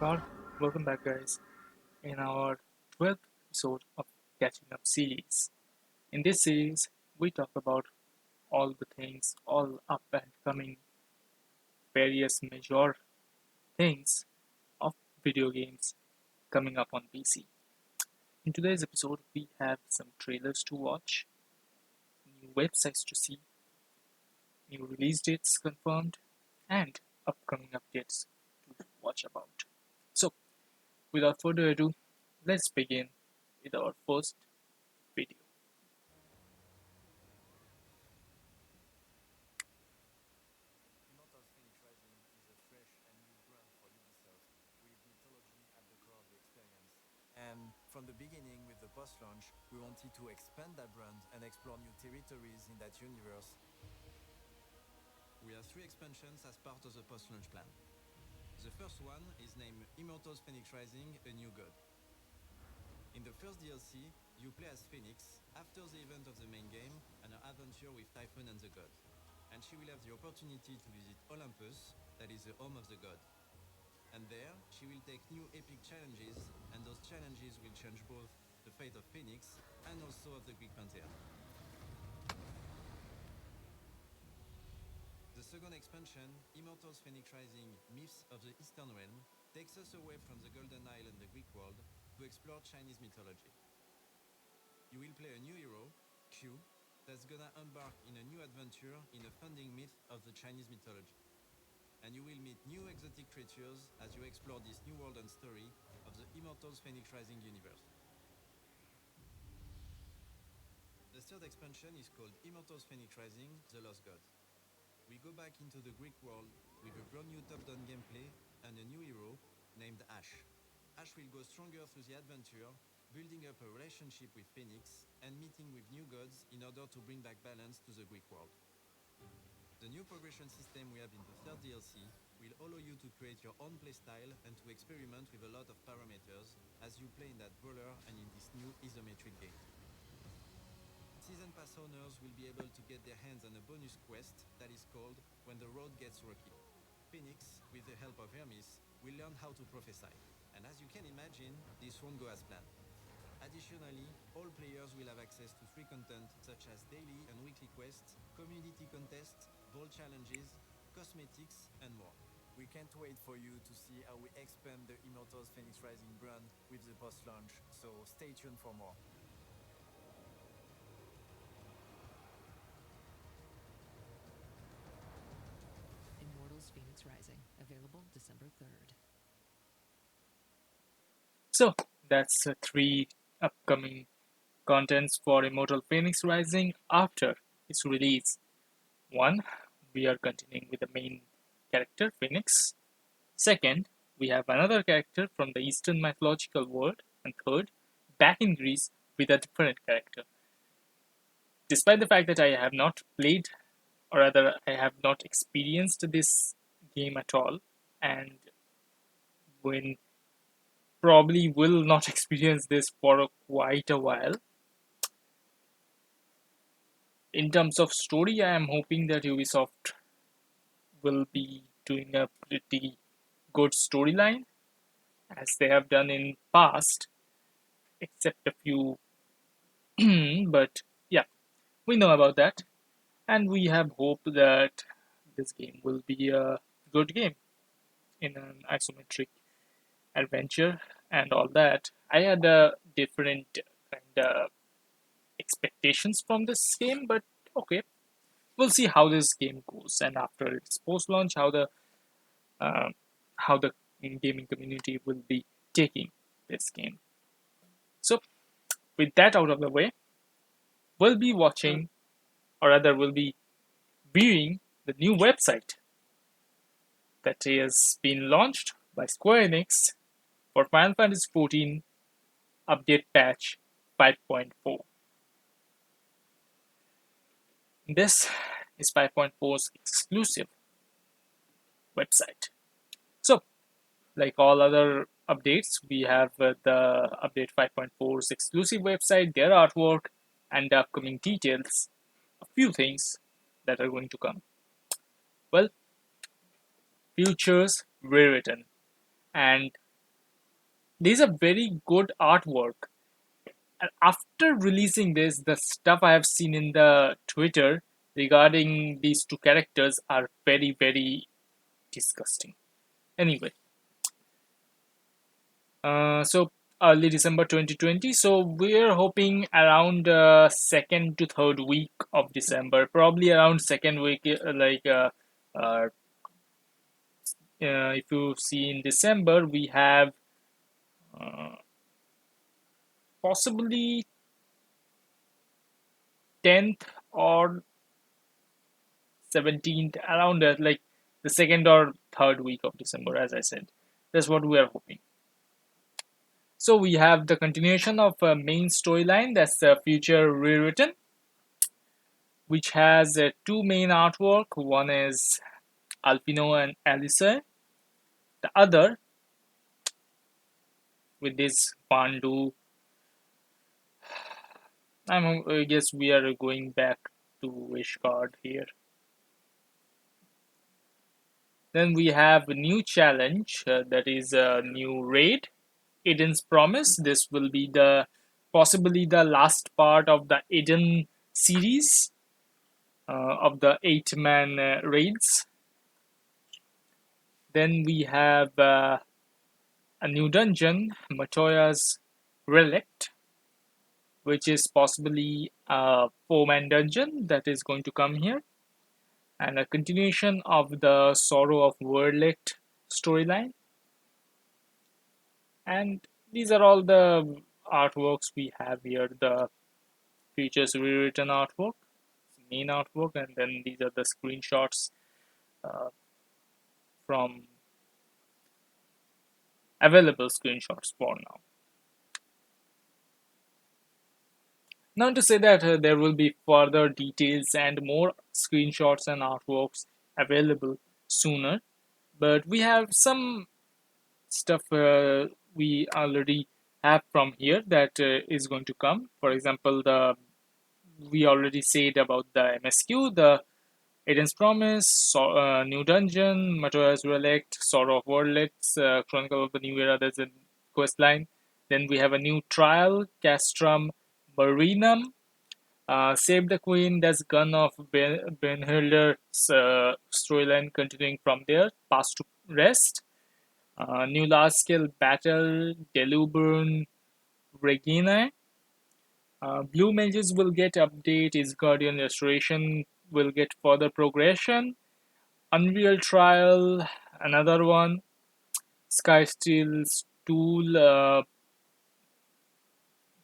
Namaskar, welcome back, guys, in our 12th episode of Catching Up series. In this series, we talk about all the things, all up and coming, various major things of video games coming up on PC. In today's episode, we have some trailers to watch, new websites to see, new release dates confirmed, and upcoming updates to watch about. So, without further ado, let's begin with our first video. Immortals Phoenix Rising is a fresh and new brand for Ubisoft, with mythology at the core of the experience. And from the beginning, with the post-launch, we wanted to expand that brand and explore new territories in that universe. We have 3 expansions as part of the post-launch plan. The first one is named Immortals Phoenix Rising: A New God. In the first DLC, you play as Phoenix after the event of the main game and her adventure with Typhon and the god. And she will have the opportunity to visit Olympus, that is the home of the god. And there, she will take new epic challenges, and those challenges will change both the fate of Phoenix and also of the Greek pantheon. The second expansion, Immortals Phoenix Rising: Myths of the Eastern Realm, takes us away from the Golden Isle and the Greek world to explore Chinese mythology. You will play a new hero, Q, that's gonna embark in a new adventure in a founding myth of the Chinese mythology. And you will meet new exotic creatures as you explore this new world and story of the Immortals Phoenix Rising universe. The third expansion is called Immortals Phoenix Rising: The Lost God. We go back into the Greek world with a brand new top-down gameplay and a new hero named Ash. Ash will go stronger through the adventure, building up a relationship with Phoenix and meeting with new gods in order to bring back balance to the Greek world. The new progression system we have in the third DLC will allow you to create your own playstyle and to experiment with a lot of parameters as you play in that brawler and in this new isometric game. Season Pass owners will be able to get their hands on a bonus quest that is called When the Road Gets Rocky. Phoenix, with the help of Hermes, will learn how to prophesy. And as you can imagine, this won't go as planned. Additionally, all players will have access to free content such as daily and weekly quests, community contests, bold challenges, cosmetics, and more. We can't wait for you to see how we expand the Immortals Phoenix Rising brand with the post-launch, so stay tuned for more. Immortals Phoenix Rising, available December 3rd. So that's three upcoming contents for Immortal Phoenix Rising after its release. One, we are continuing with the main character Phoenix. Second, we have another character from the Eastern mythological world. And third, back in Greece with a different character. Despite the fact that I have not played, or rather, I have not experienced this game at all, and when probably will not experience this for quite a while. In terms of story, I am hoping that Ubisoft will be doing a pretty good storyline as they have done in past, except a few. But yeah, we know about that, and we have hope that this game will be a good game in an isometric adventure and all that. I had a different kind of expectations from this game, but okay, we'll see how this game goes, and after its post-launch, uh, how the gaming community will be taking this game. So, with that out of the way, we'll be watching, or rather, we'll be viewing the new website that has been launched by Square Enix for Final Fantasy XIV Update Patch 5.4. This is 5.4's exclusive website. So, like all other updates, we have the update 5.4's exclusive website, their artwork, and the upcoming details. A few things that are going to come. Well, futures rewritten, and These are very good artwork. And after releasing this, the stuff I have seen in the Twitter regarding these two characters are very, very disgusting. Anyway, so early December 2020. So we're hoping around second to third week of December, probably around second week, uh, if you see in December, we have uh, possibly 10th or 17th, around that, like the second or third week of December, as I said. That's what we are hoping. So we have the continuation of a main storyline, that's the Future Rewritten, which has two main artwork. One is Alpino and Alice. The other with this Pandu. I guess we are going back to Wishguard here. Then we have a new challenge, that is a new raid, Eden's Promise. This will be the possibly the last part of the Eden series of the 8-man raids. Then we have a new dungeon, Matoya's Relict, which is possibly a 4-man dungeon that is going to come here, and a continuation of the Sorrow of Verlicht storyline. And these are all the artworks we have here. The Features Rewritten artwork, main artwork, and then these are the screenshots uh, from available screenshots for now. Now to say that there will be further details and more screenshots and artworks available sooner, but we have some stuff we already have from here that is going to come. For example, the we already said about the MSQ, the Eden's Promise, New Dungeon, Matoya's Relict, Sorrow of Worldlets, Chronicle of the New Era, there's a quest line. Then we have a new trial, Castrum Marinum, Save the Queen, that's Gun of Benhilder's storyline continuing from there, Past to Rest. New large scale battle, Deluburn Regina. Blue mages will get update, is Guardian Restoration will get further progression. Unreal Trial, another one. Sky Steel's Tool,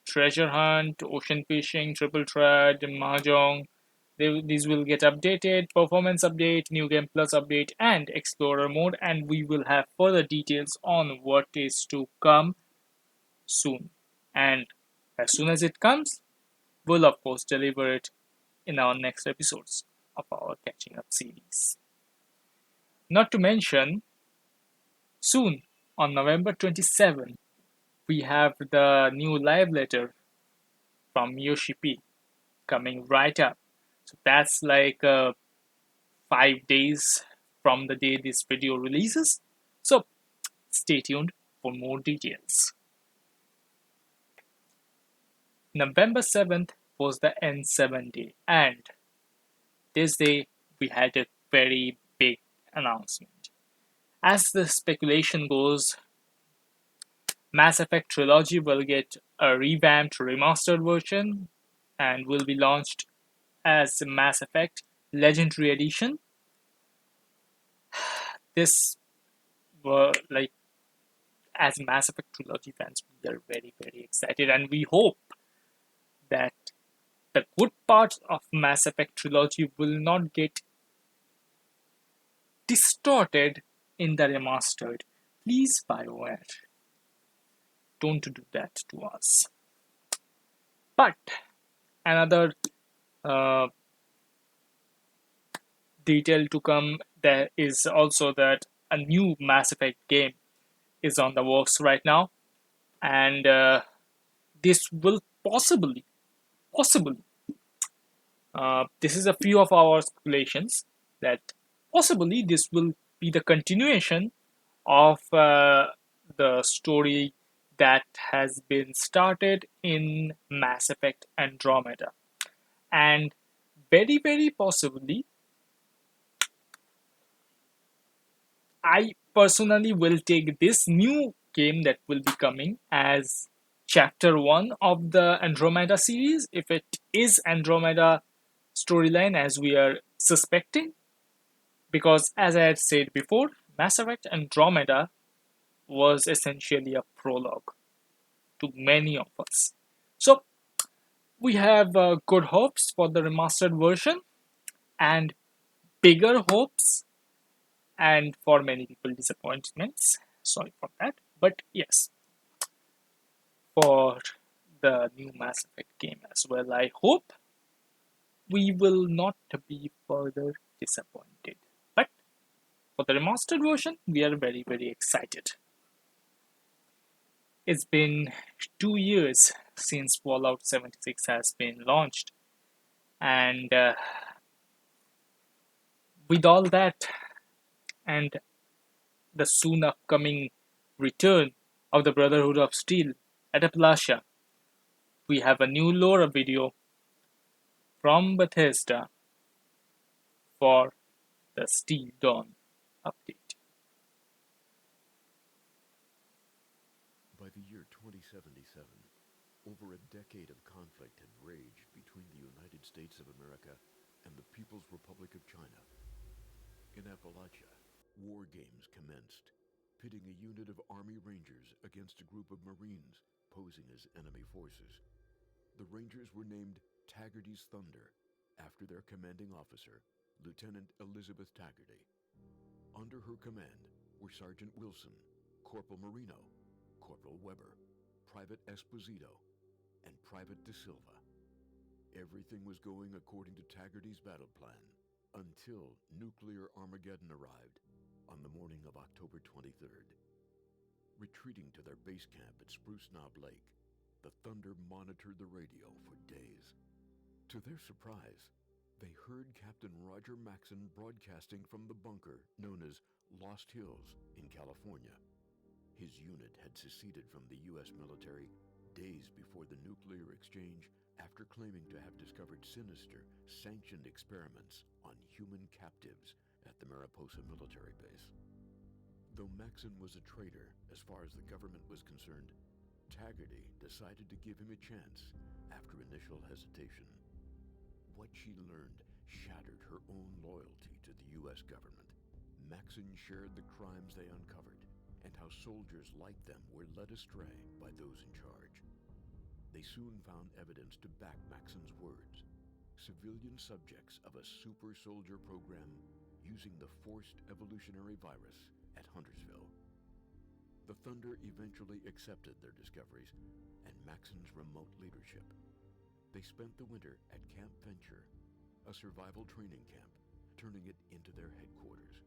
Treasure Hunt, Ocean Fishing, Triple Thread, Mahjong. These will get updated. Performance update, New Game Plus update, and Explorer mode. And we will have further details on what is to come soon. And as soon as it comes, we'll of course deliver it in our next episodes of our Catching Up series. Not to mention, soon on November 27, we have the new live letter from Yoshi P coming right up. So that's like 5 days from the day this video releases. So stay tuned for more details. November 7th was the N7 day, and this day we had a very big announcement. As the speculation goes, Mass Effect Trilogy will get a revamped, remastered version and will be launched as Mass Effect Legendary Edition. This were like, as Mass Effect Trilogy fans, we are very, very excited, and we hope that the good parts of Mass Effect Trilogy will not get distorted in the remastered. Please, BioWare, don't do that to us. But another detail to come there is also that a new Mass Effect game is on the works right now, and this will possibly, this is a few of our speculations that possibly this will be the continuation of the story that has been started in Mass Effect Andromeda. And very, very possibly, I personally will take this new game that will be coming as chapter 1 of the Andromeda series, if it is Andromeda storyline as we are suspecting. Because, as I had said before, Mass Effect Andromeda was essentially a prologue to many of us. So, we have good hopes for the remastered version and bigger hopes, and for many people, disappointments. Sorry for that. But yes, for the new Mass Effect game as well, I hope we will not be further disappointed. But for the remastered version, we are very, very excited. It's been 2 years since Fallout 76 has been launched, and with all that, and the soon upcoming return of the Brotherhood of Steel at Appalachia, we have a new lore video from Bethesda for the Steel Dawn update. By the year 2077, over a decade of conflict had raged between the United States of America and the People's Republic of China. In Appalachia, war games commenced, pitting a unit of Army Rangers against a group of Marines posing as enemy forces. The Rangers were named Taggarty's Thunder, after their commanding officer, Lieutenant Elizabeth Taggarty. Under her command were Sergeant Wilson, Corporal Marino, Corporal Weber, Private Esposito, and Private De Silva. Everything was going according to Taggarty's battle plan, until nuclear Armageddon arrived on the morning of October 23rd. Retreating to their base camp at Spruce Knob Lake, the Thunder monitored the radio for days. To their surprise, they heard Captain Roger Maxson broadcasting from the bunker known as Lost Hills in California. His unit had seceded from the U.S. military days before the nuclear exchange after claiming to have discovered sinister, sanctioned experiments on human captives at the Mariposa military base. Though Maxson was a traitor as far as the government was concerned, Taggarty decided to give him a chance after initial hesitation. What she learned shattered her own loyalty to the U.S. government. Maxson shared the crimes they uncovered and how soldiers like them were led astray by those in charge. They soon found evidence to back Maxson's words. Civilian subjects of a super soldier program using the forced evolutionary virus at Huntersville. The Thunder eventually accepted their discoveries and Maxson's remote leadership. They spent the winter at Camp Venture, a survival training camp, turning it into their headquarters.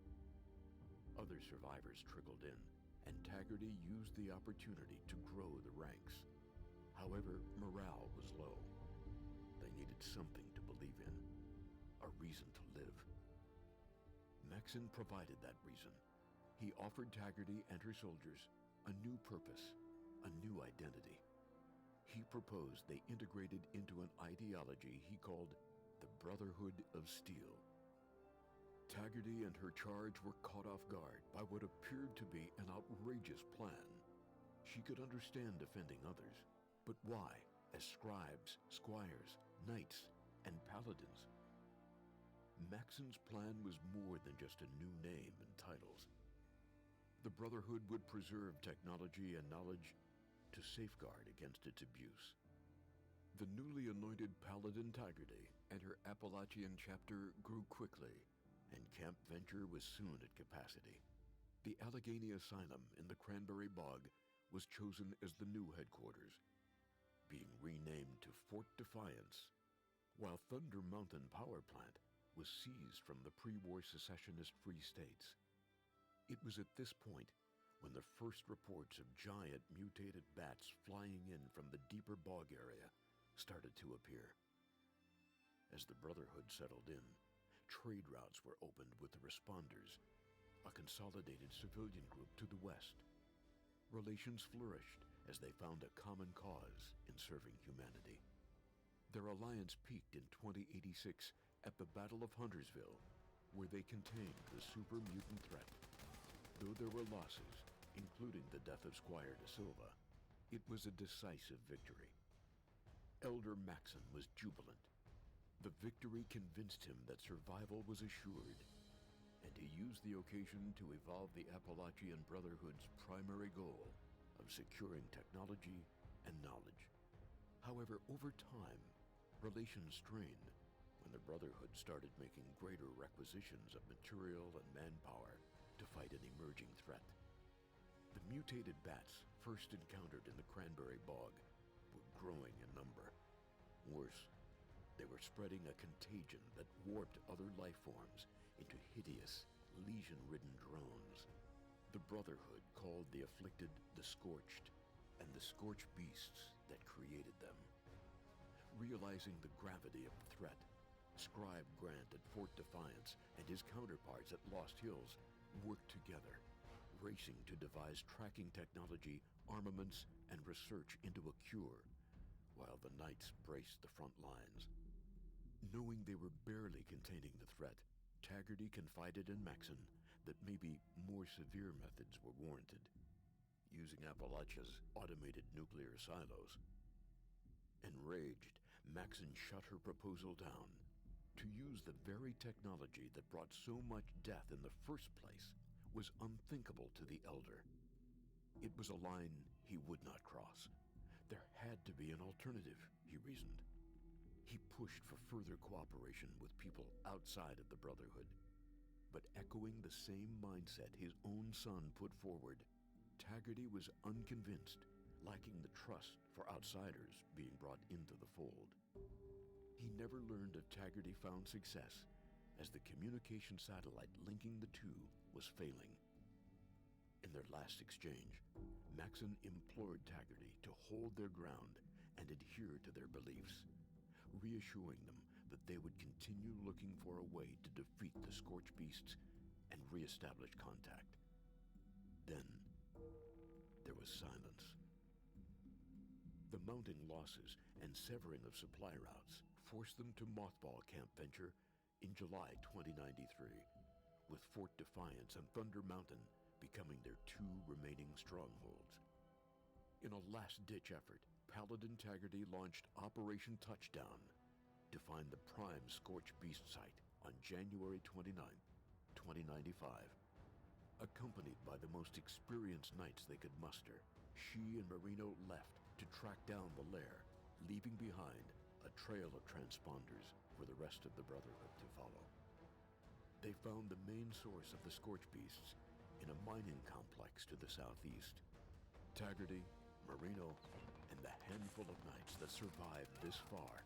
Other survivors trickled in, and Taggarty used the opportunity to grow the ranks. However, morale was low. They needed something to believe in, a reason to live. Maxson provided that reason. He offered Taggarty and her soldiers a new purpose, a new identity. He proposed they integrated into an ideology he called the Brotherhood of Steel. Taggarty and her charge were caught off guard by what appeared to be an outrageous plan. She could understand defending others, but why as scribes, squires, knights, and paladins? Maxson's plan was more than just a new name and titles. The Brotherhood would preserve technology and knowledge to safeguard against its abuse. The newly anointed Paladin Taggarty and her Appalachian chapter grew quickly, and Camp Venture was soon at capacity. The Allegheny Asylum in the Cranberry Bog was chosen as the new headquarters, being renamed to Fort Defiance, while Thunder Mountain Power Plant was seized from the pre-war secessionist Free States. It was at this point when the first reports of giant mutated bats flying in from the deeper bog area started to appear. As the Brotherhood settled in, trade routes were opened with the Responders, a consolidated civilian group to the west. Relations flourished as they found a common cause in serving humanity. Their alliance peaked in 2086 at the Battle of Huntersville, where they contained the super mutant threat. Though there were losses, including the death of Squire De Silva, it was a decisive victory. Elder Maxon was jubilant. The victory convinced him that survival was assured, and he used the occasion to evolve the Appalachian Brotherhood's primary goal of securing technology and knowledge. However, over time, relations strained when the Brotherhood started making greater requisitions of material and manpower to fight an emerging threat. The mutated bats first encountered in the Cranberry Bog were growing in number. Worse, they were spreading a contagion that warped other life forms into hideous, lesion-ridden drones. The Brotherhood called the afflicted the Scorched, and the Scorched beasts that created them. Realizing the gravity of the threat, Scribe Grant at Fort Defiance and his counterparts at Lost Hills worked together, racing to devise tracking technology, armaments, and research into a cure, while the Knights braced the front lines. Knowing they were barely containing the threat, Taggarty confided in Maxon that maybe more severe methods were warranted, using Appalachia's automated nuclear silos. Enraged, Maxon shut her proposal down. To use the very technology that brought so much death in the first place was unthinkable to the Elder. It was a line he would not cross. There had to be an alternative, he reasoned. He pushed for further cooperation with people outside of the Brotherhood. But echoing the same mindset his own son put forward, Taggarty was unconvinced, lacking the trust for outsiders being brought into the fold. He never learned if Taggarty found success, as the communication satellite linking the two was failing. In their last exchange, Maxon implored Taggarty to hold their ground and adhere to their beliefs, reassuring them that they would continue looking for a way to defeat the Scorched Beasts and reestablish contact. Then, there was silence. The mounting losses and severing of supply routes forced them to mothball Camp Venture in July 2093, with Fort Defiance and Thunder Mountain becoming their two remaining strongholds. In a last-ditch effort, Paladin Taggarty launched Operation Touchdown to find the prime Scorched Beast site on January 29, 2095. Accompanied by the most experienced knights they could muster, she and Marino left to track down the lair, leaving behind a trail of transponders for the rest of the Brotherhood to follow. They found the main source of the Scorched Beasts in a mining complex to the southeast. Taggarty, Marino, and the handful of knights that survived this far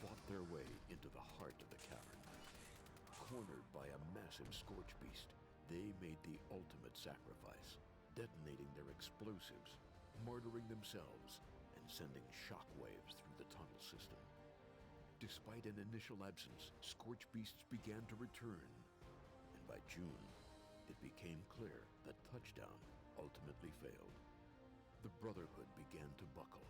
fought their way into the heart of the cavern. Cornered by a massive Scorched Beast, they made the ultimate sacrifice, detonating their explosives, martyring themselves, and sending shockwaves through the tunnel system. Despite an initial absence, Scorched Beasts began to return, and by June, it became clear that Touchdown ultimately failed. The Brotherhood began to buckle,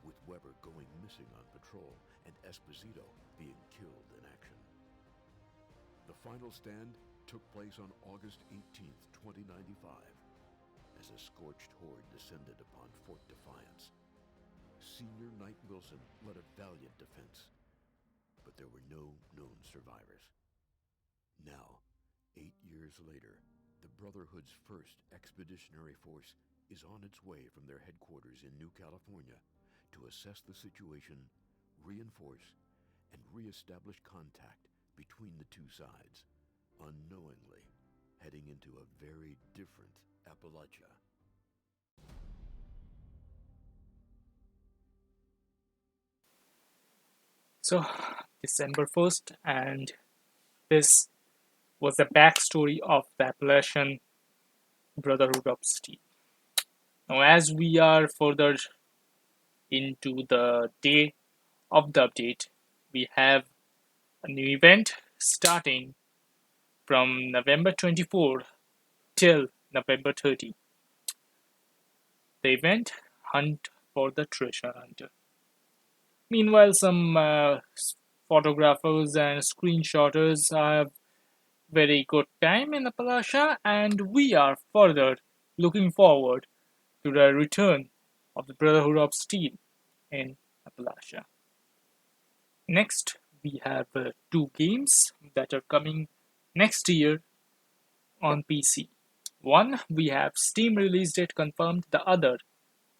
with Weber going missing on patrol and Esposito being killed in action. The final stand took place on August 18, 2095, as a scorched horde descended upon Fort Defiance. Senior Knight Wilson led a valiant defense, but there were no known survivors. Now, 8 years later, the Brotherhood's first expeditionary force is on its way from their headquarters in New California to assess the situation, reinforce, and reestablish contact between the two sides, unknowingly heading into a very different Appalachia. So, December 1st, and this was the backstory of the Appalachian Brotherhood of Steel. Now, as we are further into the day of the update, we have a new event starting from November 24 till November 30. The event hunt for the treasure hunter. Meanwhile, some photographers and screenshotters have very good time in Appalachia, and we are further looking forward to the return of the Brotherhood of Steel in Appalachia. Next, we have two games that are coming next year on PC. One, we have Steam release date confirmed. The other,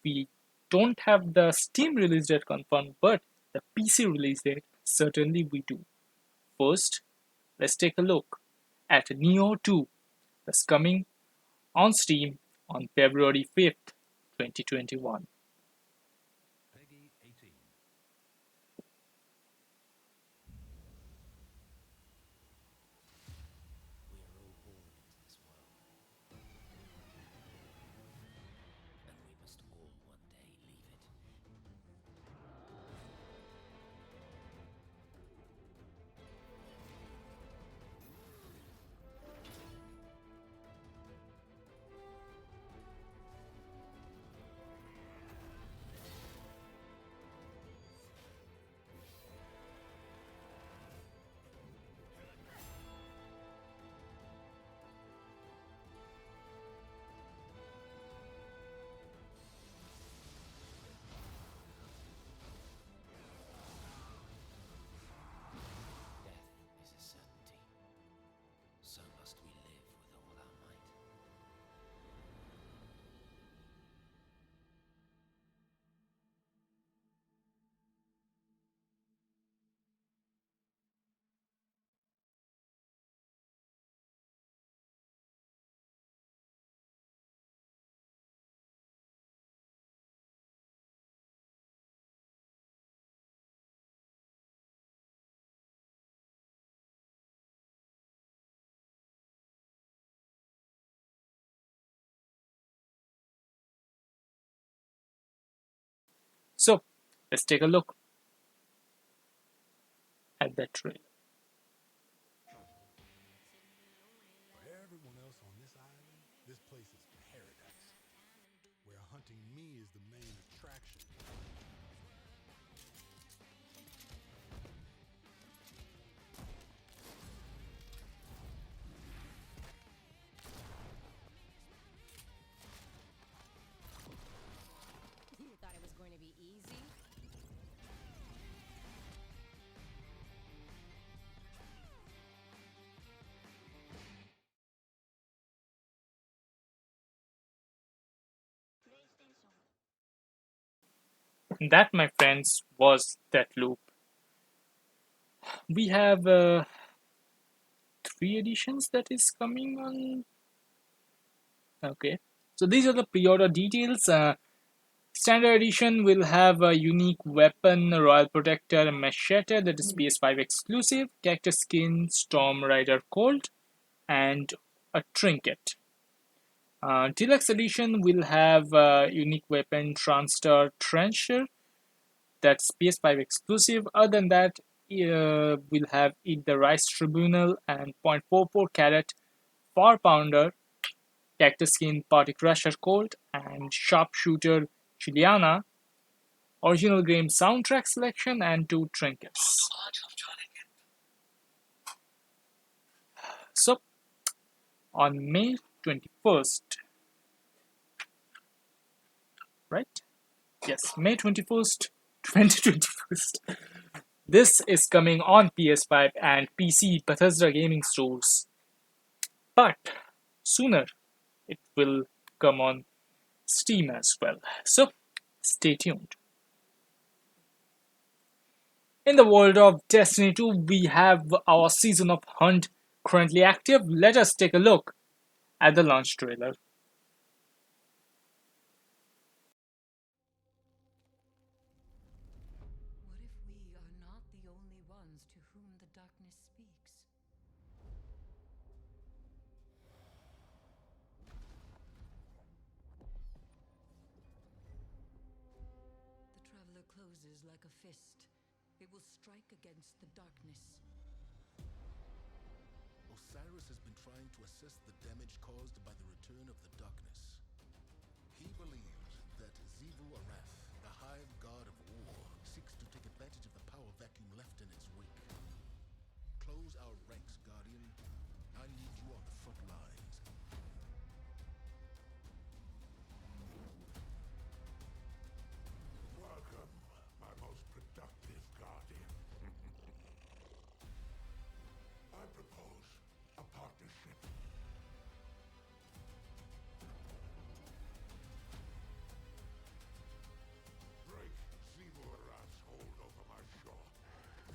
we don't have the Steam release date confirmed, but the PC release date certainly we do. First, let's take a look at Neo 2 that's coming on Steam on February 5th, 2021. Peggy 18. We are all born into this world, and we must all one day leave it. Death is a certainty. So must we live with all our might. So, let's take a look at that trailer. For everyone else on this island, this place is paradise, where hunting me is the main attraction. You thought it was going to be easy? That, my friends, was that loop. We have three editions that is coming on. Okay, so these are the pre-order details. Standard edition will have a unique weapon, Royal Protector Machete, that is PS5 exclusive, character skin, Storm Rider Colt, and a trinket. Deluxe edition will have a unique weapon, Transtar Trencher, that's PS5 exclusive. Other than that, we'll have Eat the Rice Tribunal and .44 carat 4 pounder, character skin, Party Crusher Colt, and Sharpshooter Juliana, original game soundtrack selection, and two trinkets. So, on May 21st, right? Yes, May 21st, 2021. This is coming on PS5 and PC Bethesda gaming stores. But sooner it will come on Steam as well. So, stay tuned. In the world of Destiny 2, we have our Season of Hunt currently active. Let us take a look at the launch trailer. What if we are not the only ones to whom the darkness speaks? The traveler closes like a fist. It will strike against the darkness. Osiris has been trying to assess the damage caused by the return of the darkness. He believes that Xivu Arath, the Hive God of War, seeks to take advantage of the power vacuum left in its wake. Close our ranks, Guardian. I need you on the front lines. Welcome, my most productive Guardian. I propose a partnership. Break Xivu Arath's hold over my shore,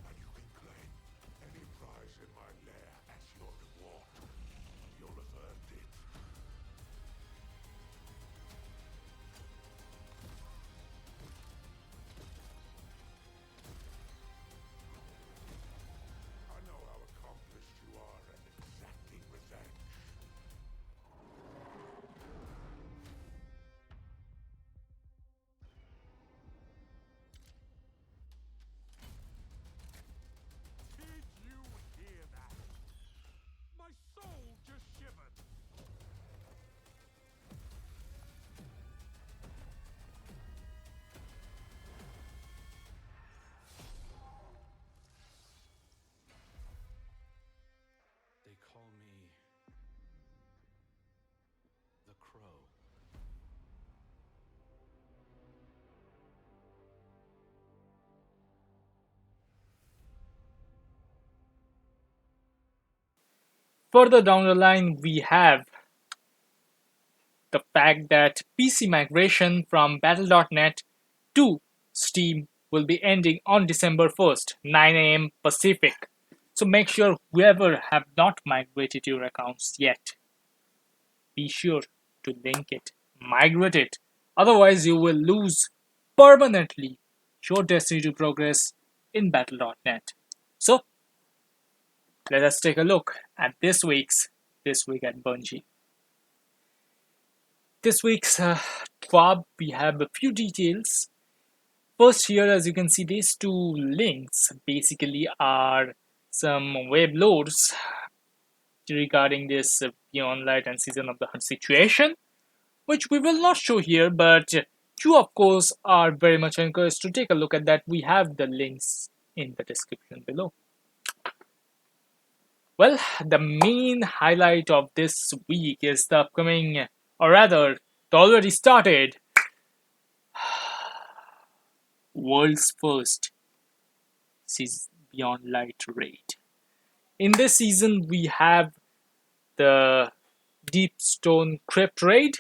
and you can claim any prize in my lair as your reward. You'll have earned it. I know how accomplished you are at exacting revenge. Did you hear that? My soul just shivered. They call me the Crow. Further down the line, we have the fact that PC migration from Battle.net to Steam will be ending on December 1st, 9 a.m. Pacific. So make sure whoever have not migrated your accounts yet, be sure to link it, migrate it. Otherwise, you will lose permanently your Destiny 2 progress in Battle.net. So let us take a look at This Week at Bungie. This week's TWAB, we have a few details. First here, as you can see, these two links basically are some web loads regarding this Beyond Light and Season of the Hunt situation, which we will not show here, but you of course are very much encouraged to take a look at that. We have the links in the description below. Well, the main highlight of this week is the upcoming, or rather, the already started world's first Beyond Light raid. In this season, we have the Deep Stone Crypt raid,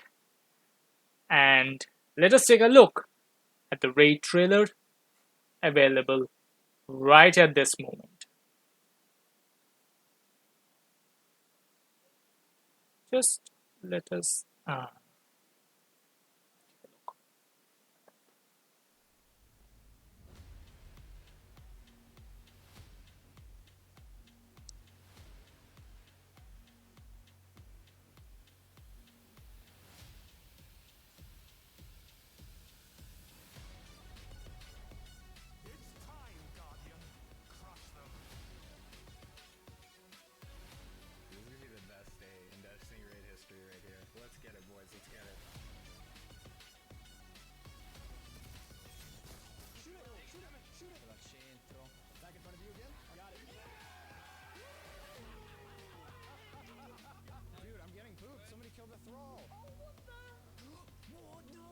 and let us take a look at the raid trailer available right at this moment. Just let us take a look. It's time, Guardian. Crush them. This is gonna be the best day in Destiny raid history right here. Let's get it, boys. Let's get it. Shoot it! Shoot it! Shoot it! Al centro. Back in front of you again? Got it. Dude, I'm getting pooped. Somebody killed the thrall. Oh, what the? What? No!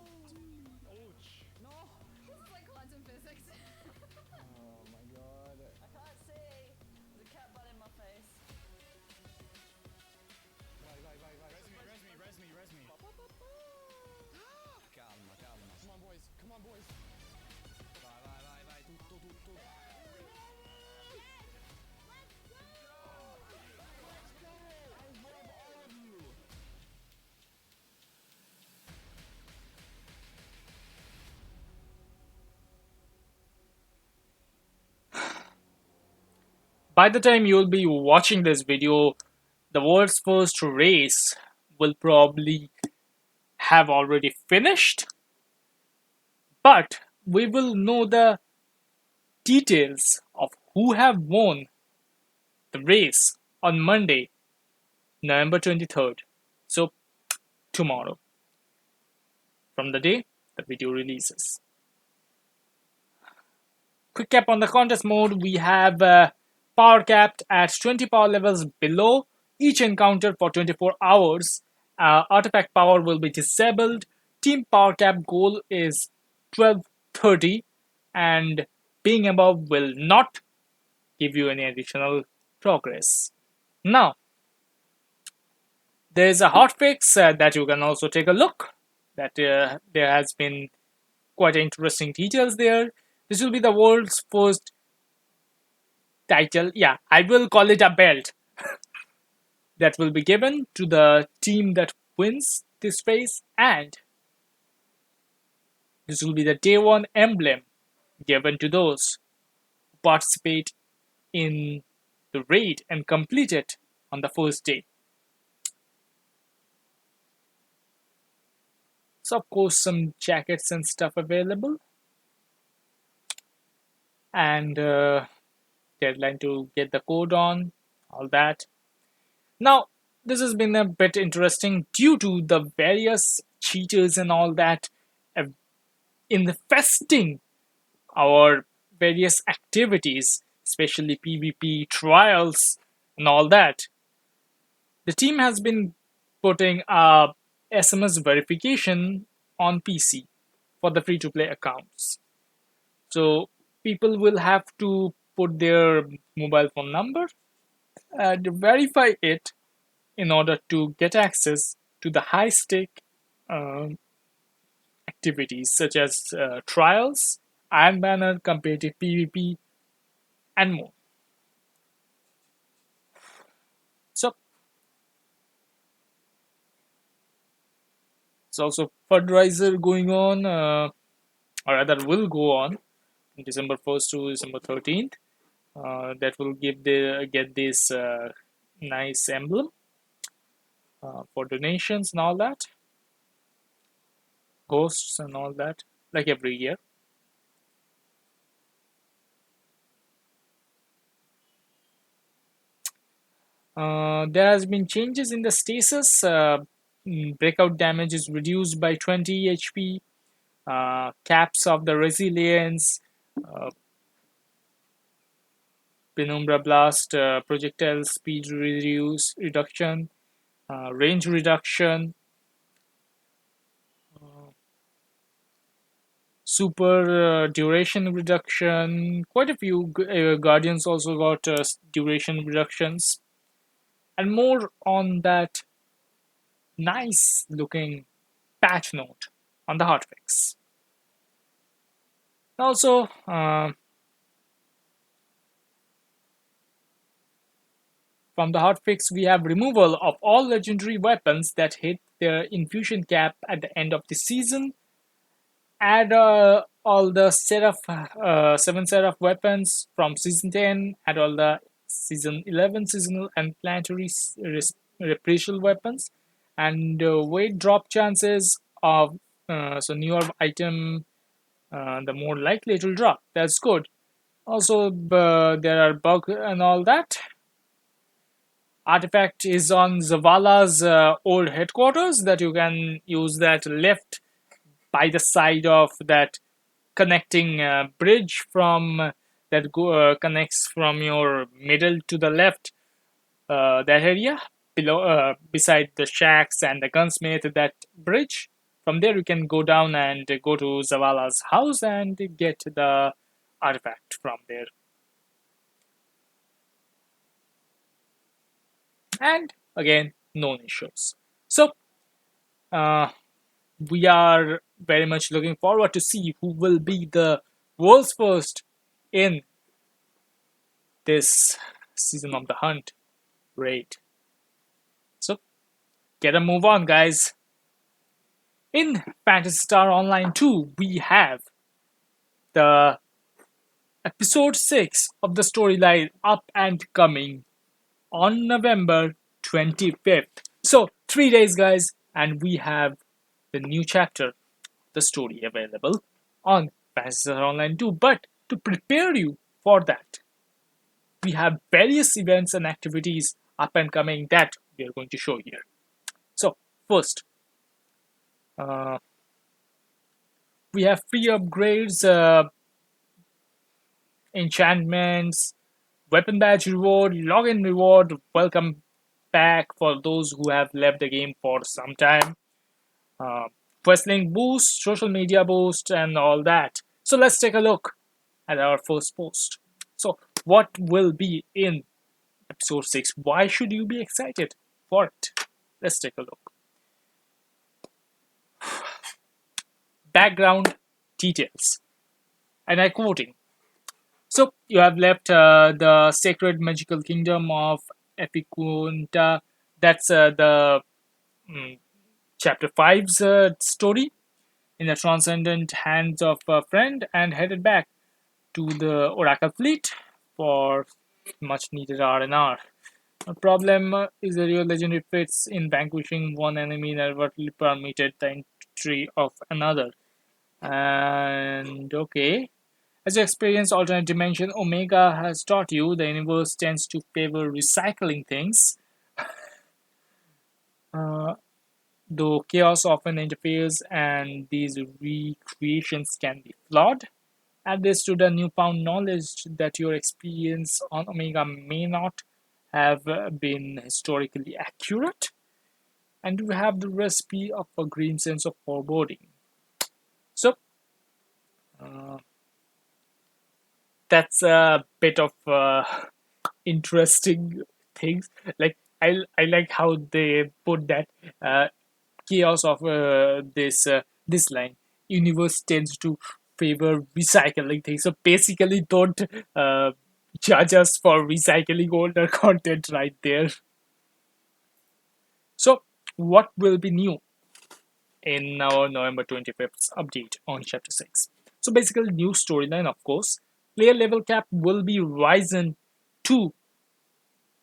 Ouch. No! This is like quantum physics. Oh my god. I can't see. There's a cat butt in my face. Vai, vai, vai, vai. Res me. Calma, calma. Come on, boys. Come on, boys. Vai. Tutto. By the time you'll be watching this video, the world's first race will probably have already finished, but we will know the details of who have won the race on Monday, November 23rd. So tomorrow. From the day the video releases. Quick cap on the contest mode, we have power capped at 20 power levels below each encounter for 24 hours. Artifact power will be disabled. Team power cap goal is 1230, and being above will not give you any additional progress. Now, there's a hotfix that you can also take a look. That there has been quite interesting details there. This will be the world's first title. Yeah, I will call it a belt that will be given to the team that wins this race, and this will be the day one emblem given to those who participate in the raid and complete it on the first day. So of course some jackets and stuff available, and deadline to get the code on, all that. Now this has been a bit interesting due to the various cheaters and all that infesting our various activities, especially PvP trials and all that. The team has been putting a SMS verification on PC for the free-to-play accounts. So people will have to put their mobile phone number and verify it in order to get access to the high-stake activities such as trials, Iron Banner, competitive PvP, and more. So, it's also fundraiser going on, or rather will go on, December 1st to December 13th. That will get this nice emblem for donations and all that, ghosts and all that, like every year. There has been changes in the stasis. Breakout damage is reduced by 20 HP. Caps of the resilience, Penumbra Blast, projectile speed reduction, range reduction, super duration reduction. Quite a few Guardians also got duration reductions, and more on that nice looking patch note on the hotfix. Also, from the hotfix, we have removal of all legendary weapons that hit their infusion cap at the end of the season. Add all the seven set of weapons from season 10. Add all the season 11 seasonal and planetary reprisal weapons, and weight drop chances of so newer item, the more likely it will drop. That's good. Also, there are bugs and all that. Artifact is on Zavala's old headquarters that you can use that left by the side of that connecting bridge from that connects from your middle to the left, that area below, beside the shacks and the gunsmith, that bridge. From there you can go down and go to Zavala's house and get the artifact from there. And again, no issues. So we are very much looking forward to see who will be the world's first in this season of the hunt raid. So get a move on, guys. In Phantasy Star Online 2, we have the episode 6 of the storyline up and coming on November 25th. So 3 days, guys, and we have the new chapter, the story, available on Phantasy Star Online 2. But to prepare you for that, we have various events and activities up and coming that we are going to show here. So first, we have free upgrades, enchantments, weapon badge reward, login reward, welcome back for those who have left the game for some time, uh, quest link boost, social media boost, and all that. So let's take a look at our first post. So, what will be in episode 6? Why should you be excited for it? Let's take a look. Background details. And I'm quoting. So, you have left the sacred magical kingdom of Epikunta. That's the chapter 5's story in the transcendent hands of a friend and headed back to the Oracle fleet for much needed R&R. The problem is the real legendary fits in vanquishing one enemy inadvertently permitted the entry of another. And okay. As you experience alternate dimension, Omega has taught you the universe tends to favor recycling things. Uh, though chaos often interferes and these recreations can be flawed. Add this to the newfound knowledge that your experience on Omega may not have been historically accurate, and you have the recipe of a green sense of foreboding. So, uh, that's a bit of interesting things. Like I like how they put that chaos of this line. Universe tends to favor recycling things. So basically, don't uh, judge us for recycling older content right there. So, what will be new in our November 25th update on Chapter 6? So, basically, new storyline, of course. Player level cap will be risen to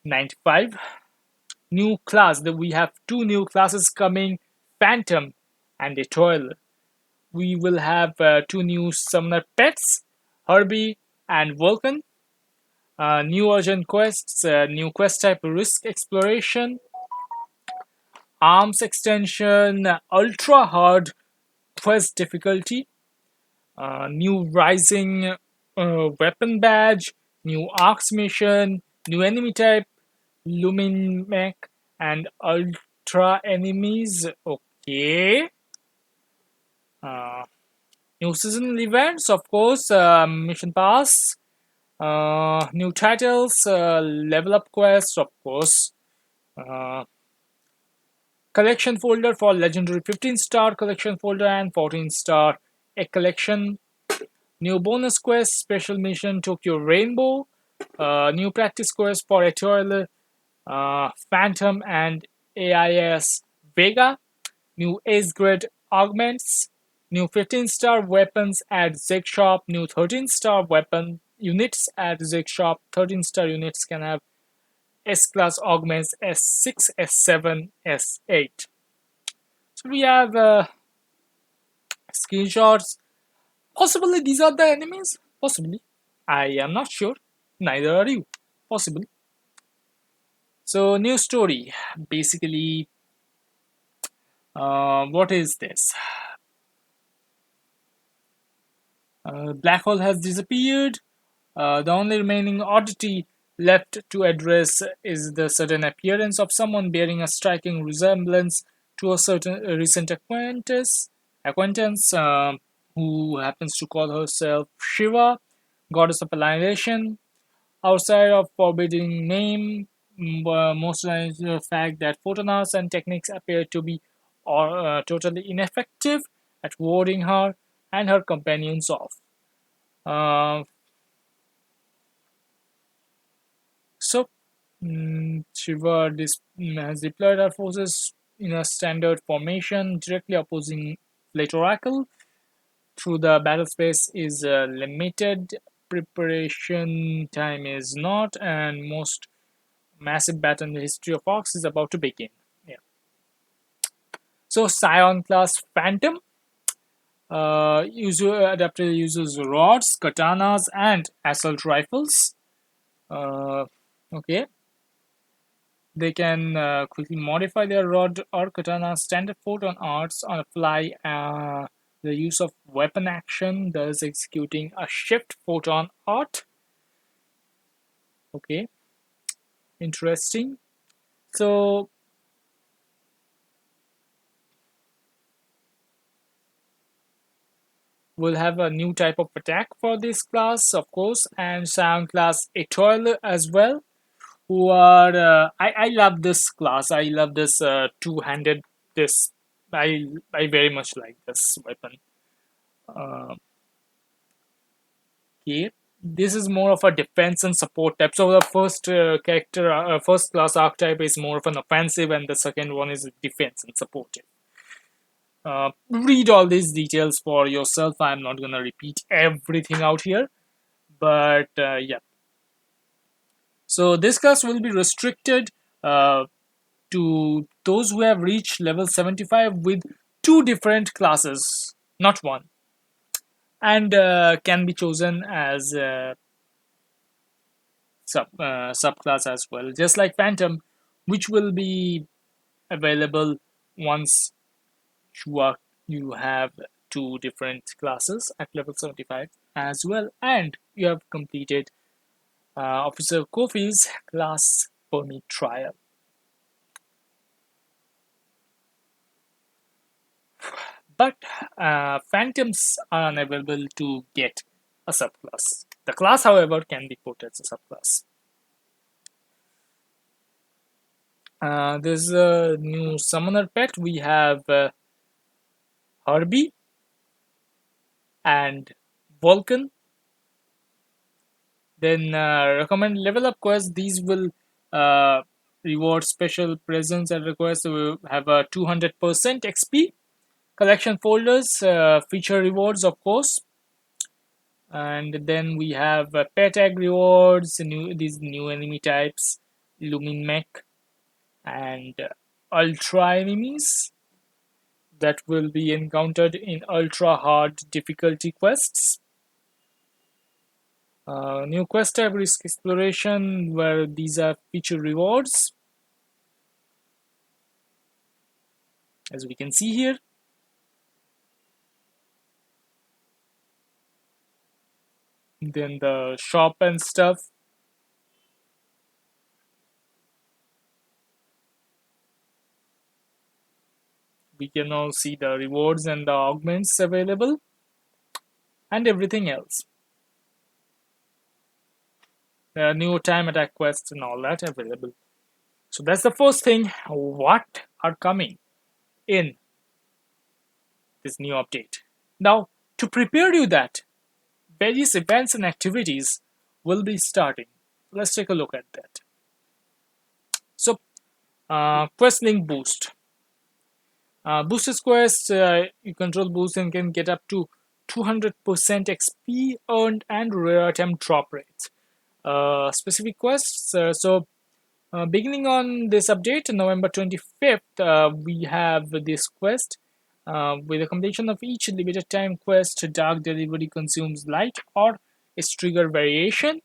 95. New class, that we have two new classes coming, Phantom and Etoile. We will have two new summoner pets, Herbie and Vulcan. New urgent quests, new quest type risk exploration, arms extension, ultra hard quest difficulty, new rising weapon badge, new arcs mission, new enemy type, lumin mech, and ultra enemies. Okay. Uh, New seasonal events, of course, mission pass, new titles, level up quests, of course, uh, collection folder for legendary 15-star collection folder and 14-star a collection, new bonus quest, special mission Tokyo Rainbow, new practice quest for Etoile, Phantom and AIS Vega, new ace grade augments, new 15-star weapons at Zig Shop, new 13-star weapon units at Zig Shop. 13-star units can have S-class augments S6, S7, S8. So we have screenshots. Possibly these are the enemies. Possibly. I am not sure. Neither are you. Possibly. So new story. Basically, what is this? Black hole has disappeared. The only remaining oddity left to address is the sudden appearance of someone bearing a striking resemblance to a certain recent acquaintance who happens to call herself Shiva, goddess of annihilation. Outside of forbidding name, most of the fact that photonars and techniques appear to be totally ineffective at warding her and her companions off. Uh, so, Shiva has deployed her forces in a standard formation directly opposing Fleet Oracle. Through the battle space is limited, preparation time is not, and most massive battle in the history of Fox is about to begin. Yeah. So Scion class Phantom adapter uses rods, katanas, and assault rifles. Okay. They can quickly modify their rod or katana standard photon arts on a fly The use of weapon action, thus executing a shift photon art. Okay, interesting. So we'll have a new type of attack for this class, of course, and sound class Etoile as well. Who are I love this class. I love this two-handed. This I very much like this weapon. Uh, okay, this is more of a defense and support type. So the first first class archetype is more of an offensive, and the second one is defense and supportive. Read all these details for yourself. I'm not gonna repeat everything out here, but yeah. So this class will be restricted to those who have reached level 75 with two different classes, not one, and can be chosen as subclass as well, just like Phantom, which will be available once you have two different classes at level 75 as well, and you have completed Officer Kofi's class permit trial. But Phantoms are unavailable to get a subclass. The class, however, can be put as a subclass. There's a new summoner pet. We have Herbie and Vulcan. Then recommend level up quests. These will reward special presents and requests to have a 200% XP. Collection folders feature rewards, of course. And then we have pet tag rewards, these new enemy types, Lumin Mech, and Ultra enemies that will be encountered in ultra hard difficulty quests. New quest type risk exploration, where these are feature rewards, as we can see here. Then the shop and stuff. We can all see the rewards and the augments available and everything else. There are new time attack quests and all that available. So that's the first thing. What are coming in this new update? Now, to prepare you that, various events and activities will be starting. Let's take a look at that. So, quest link boost. Boosted quests, you control boost and can get up to 200% XP earned and rare item drop rates. Specific quests, beginning on this update, November 25th, we have this quest. With the completion of each limited time quest, Dark Delivery consumes light or its trigger variation.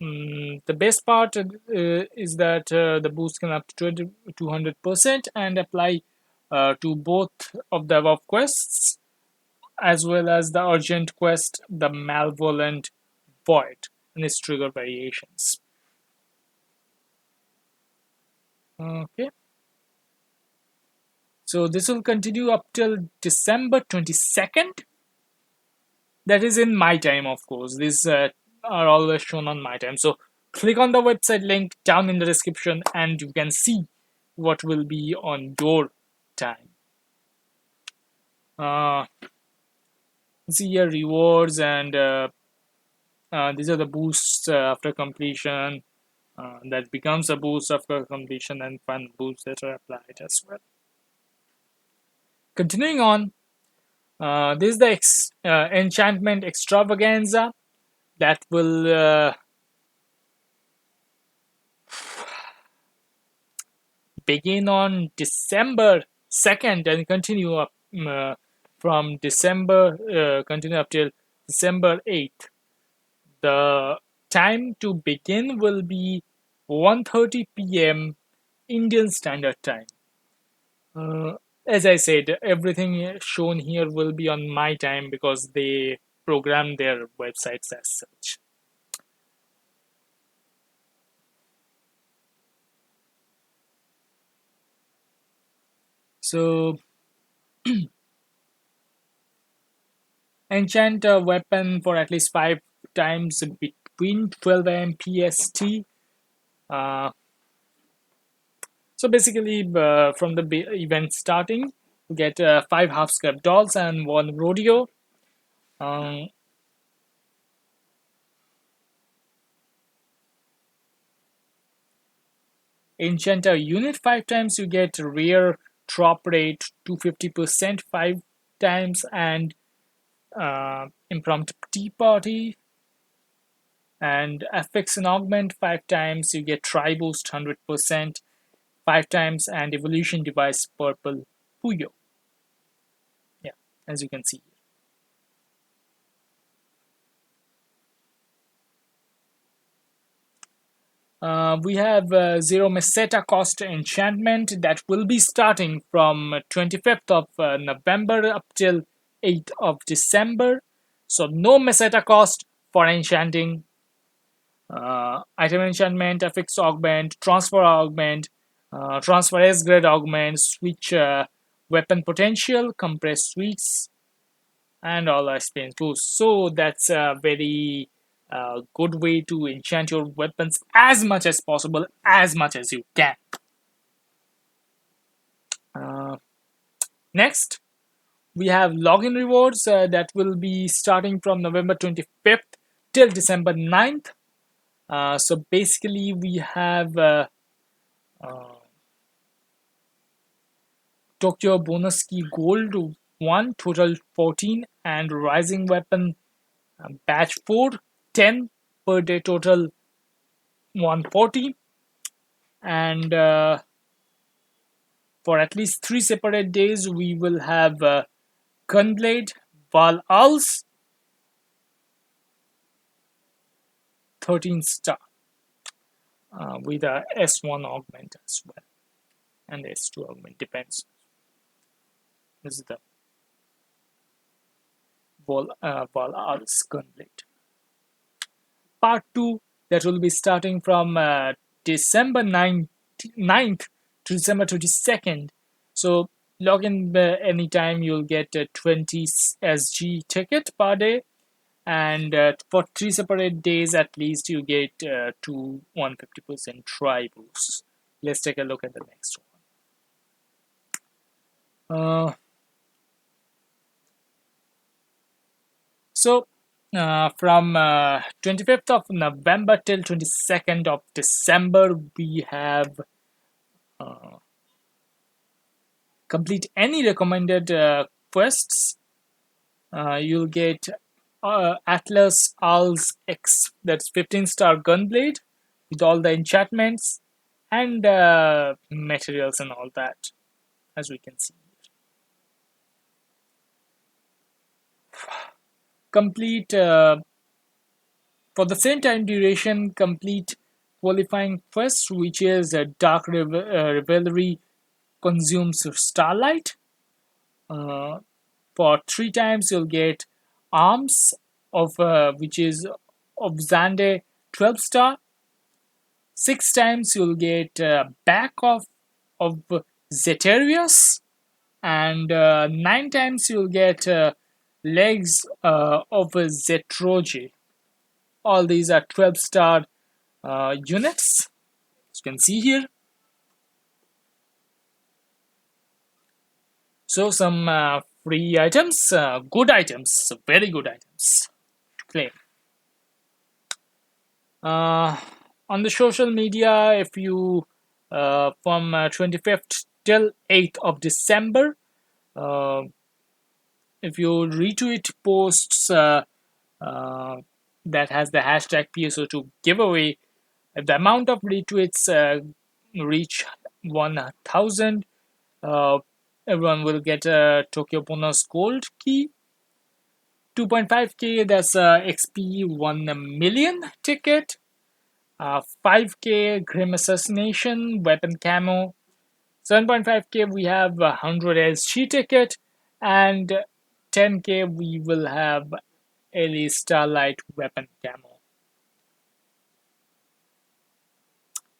The best part is that the boost can up to 200% and apply to both of the above quests, as well as the urgent quest, the Malevolent Void, and its trigger variations. Okay. So this will continue up till December 22nd. That is in my time, of course. These are always shown on my time. So click on the website link down in the description and you can see what will be on your time. See here rewards, and these are the boosts after completion. That becomes a boost after completion, and fun boosts that are applied as well. Continuing on, this is the Enchantment Extravaganza that will begin on December 2nd and continue up from December, continue up till December 8th. The time to begin will be 1:30 p.m. Indian Standard Time. As I said, everything shown here will be on my time because they program their websites as such. So enchant a weapon for at least 5 times between 12 a.m. PST. Uh, so basically, from the event starting, you get 5 half-scrap dolls and 1 rodeo. Um, enchant a unit 5 times, you get rare drop rate 250% 5 times, and impromptu tea party. And affix and augment 5 times, you get try boost 100% 5 times, and evolution device purple Puyo. Yeah, as you can see. We have zero meseta cost enchantment that will be starting from 25th of November up till 8th of December. So no meseta cost for enchanting. Item enchantment, affix augment, transfer S grade augment, switch weapon potential, compress suites, and all experience boost. So that's a very good way to enchant your weapons as much as possible, as much as you can. Uh, Next, we have login rewards that will be starting from November 25th till December 9th. So basically, we have uh, Tokyo bonus key gold 1, total 14, and rising weapon batch 4, 10 per day, total 140. And for at least 3 separate days, we will have Gunblade, Val Als, 13 star with a S1 augment as well, and S2 augment depends. This is the Val Als Gunblade. Part 2 that will be starting from December 9th to December 22nd. So log in anytime, you'll get a 20 SG ticket per day, and for 3 separate days at least you get 2 150% try boosts. Let's take a look at the next one. So from 25th of November till 22nd of December, we have complete any recommended quests. You'll get Atlas Als X, that's 15-star Gunblade with all the enchantments and materials and all that, as we can see. Complete for the same time duration, complete qualifying quest, which is a Dark Revelry consumes Starlight. For 3 times, you'll get Arms of which is of Zande 12 star. 6 times, you'll get Back of Zeterius, and 9 times, you'll get Legs of Zetroje. All these are 12-star units, as you can see here. So some free items, good items, very good items to claim. On the social media, if you from 25th till 8th of December, if you retweet posts that has the hashtag PSO2 giveaway, if the amount of retweets reach 1,000, everyone will get a Tokyo bonus gold key. 2.5k, that's XP 1 million ticket. 5k Grim Assassination weapon camo. 7.5k we have 100 SG ticket, and 10k we will have a Starlight weapon camo.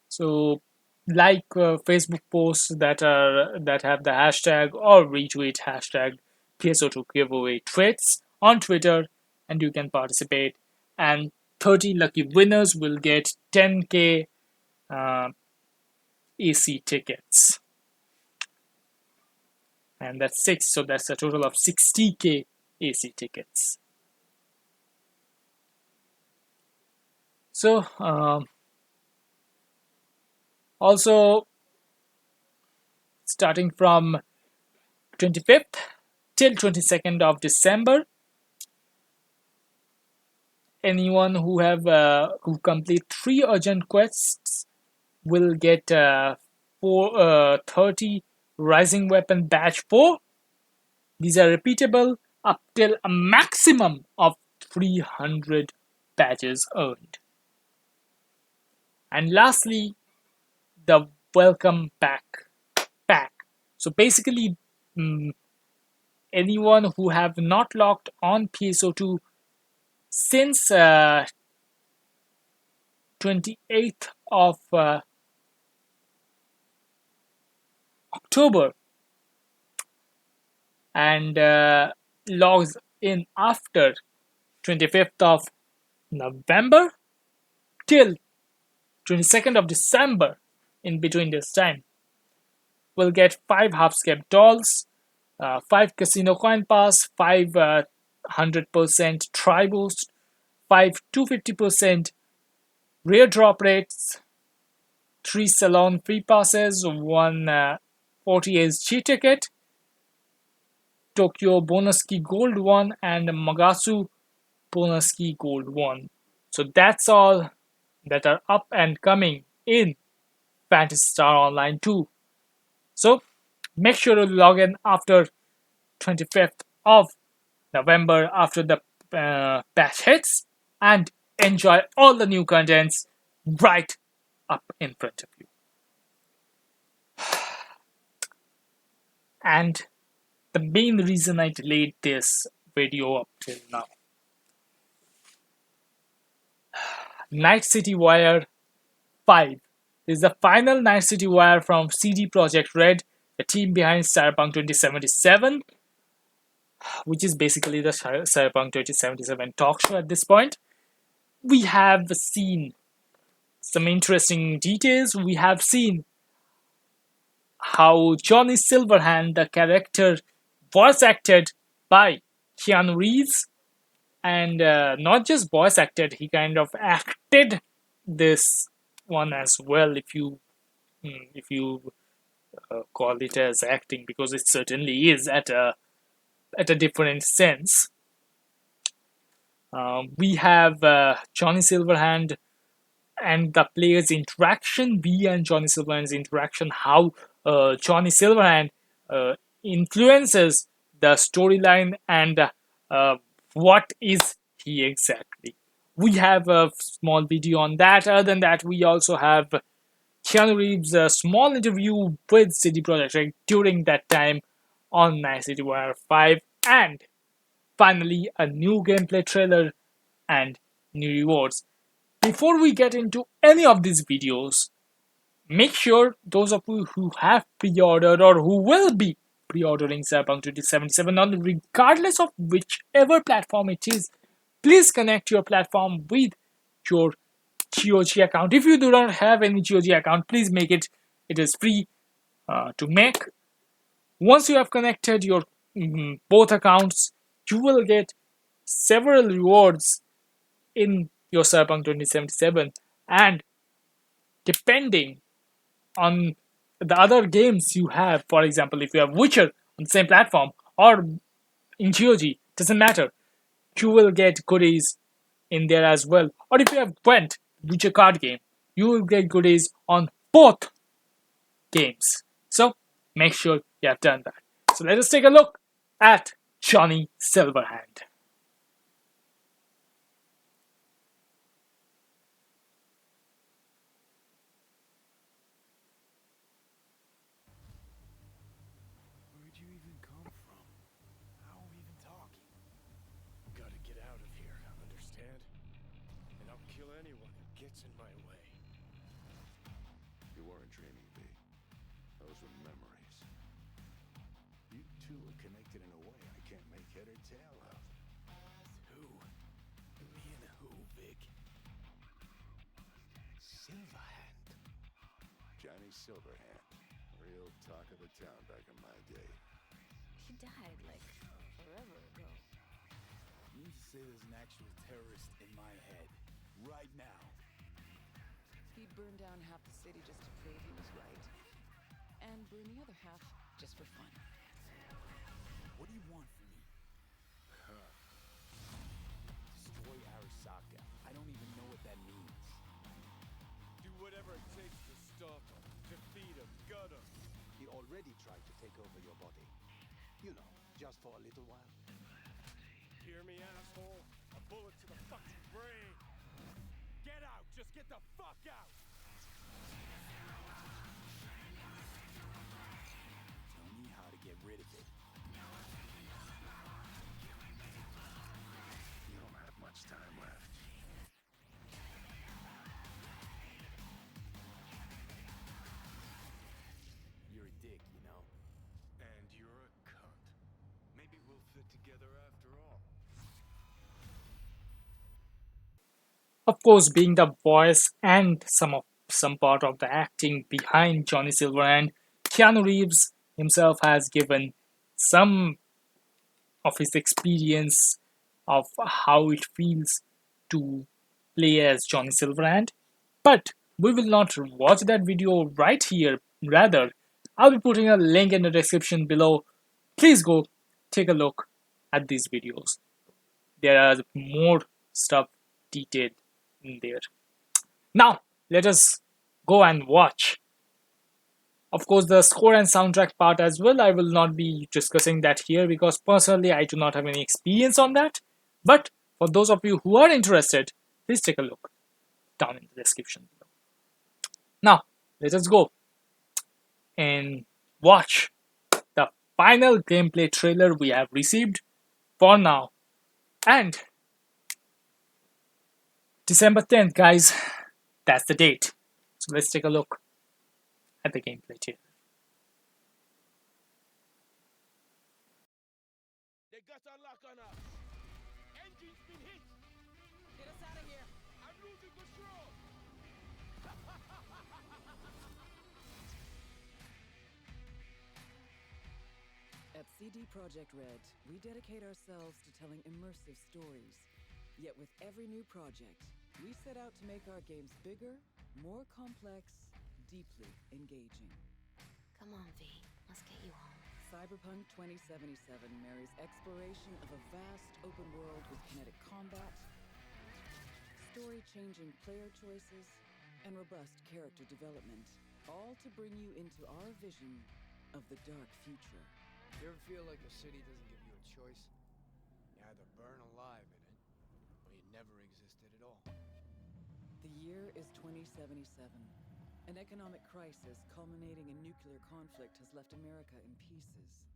So like Facebook posts that have the hashtag or retweet hashtag PSO2 giveaway tweets on Twitter, and you can participate. And 30 lucky winners will get 10k uh, AC tickets, and that's six. So that's a total of 60k AC tickets. So also starting from 25th till 22nd of December, anyone who complete 3 urgent quests will get 30 Rising Weapon Badge 4. These are repeatable up till a maximum of 300 badges earned. And lastly, the Welcome Back pack. So basically, anyone who have not logged on PSO2 since 28th of October and logs in after 25th of November till 22nd of December, in between this time, will get 5 half-scale dolls, 5 casino coin pass, 5 100% try boost, 5 250% rare drop rates, 3 salon free passes, 1 40 SG ticket, Tokyo bonus key gold 1, and Magasu bonus key gold 1. So that's all that are up and coming in Phantasy Star Online 2. So make sure to log in after 25th of November, after the patch hits, and enjoy all the new contents right up in front of you. And the main reason I delayed this video up till now, Night City Wire 5 is the final Night City Wire from CD Projekt Red, the team behind Cyberpunk 2077, which is basically the Cyberpunk 2077 talk show at this point. We have seen some interesting details. We have seen how Johnny Silverhand, the character voice acted by Keanu Reeves, and not just voice acted, he kind of acted this one as well, if you call it as acting, because it certainly is at a different sense. We have Johnny Silverhand and the player's interaction, we and Johnny Silverhand's interaction, how Johnny Silverhand influences the storyline, and what is he exactly. We have a small video on that. Other than that, we also have Keanu Reeves' small interview with CD Projekt Red during that time on Night City Wire 5, and finally a new gameplay trailer and new rewards. Before we get into any of these videos, make sure those of you who have pre-ordered or who will be pre-ordering Cyberpunk 2077, on regardless of whichever platform it is, please connect your platform with your GOG account. If you do not have any GOG account, please make it. It is free to make. Once you have connected your both accounts, you will get several rewards in your Cyberpunk 2077, and depending on the other games you have, for example, if you have Witcher on the same platform or in GOG, doesn't matter, you will get goodies in there as well. Or if you have Gwent, Witcher card game, you will get goodies on both games. So make sure you have done that. So let us take a look at Johnny Silverhand. two are connected in a way I can't make head or tail of. Who? Me and who, Vic? Silverhand. Johnny Silverhand. Real talk of the town back in my day. He died, like, forever ago. You mean to say there's an actual terrorist in my head? Right now? He'd burn down half the city just to prove he was right. And burn the other half just for fun. What do you want from me? Destroy Arasaka. I don't even know what that means. Do whatever it takes to stop him, defeat him, gut him. He already tried to take over your body. You know, just for a little while. Hear me, asshole? A bullet to the fucking brain. Get out! Just get the fuck out! Tell me how to get rid of it. You don't have much time left. You're a dick, you know? And you're a cunt. Maybe we'll fit together after all. Of course, being the voice and some part of the acting behind Johnny Silverhand, Keanu Reeves himself has given some of his experience of how it feels to play as Johnny Silverhand. But we will not watch that video right here. Rather, I'll be putting a link in the description below. Please go take a look at these videos. There are more stuff detailed in there. Now, let us go and watch. Of course, the score and soundtrack part as well, I will not be discussing that here because personally I do not have any experience on that. But for those of you who are interested, please take a look down in the description below. Now, let us go and watch the final gameplay trailer we have received for now. And December 10th, guys, that's the date. So let's take a look at the gameplay trailer. They got a lock on us. Engine's been hit. Get us out of here. I'm losing control. At CD Projekt Red, we dedicate ourselves to telling immersive stories. Yet with every new project, we set out to make our games bigger, more complex, deeply engaging. Come on, V. Let's get you home. Cyberpunk 2077 marries exploration of a vast open world with kinetic combat, story-changing player choices, and robust character development, all to bring you into our vision of the dark future. You ever feel like the city doesn't give you a choice? You either burn alive in it, or you never existed at all. The year is 2077. An economic crisis culminating in nuclear conflict has left America in pieces.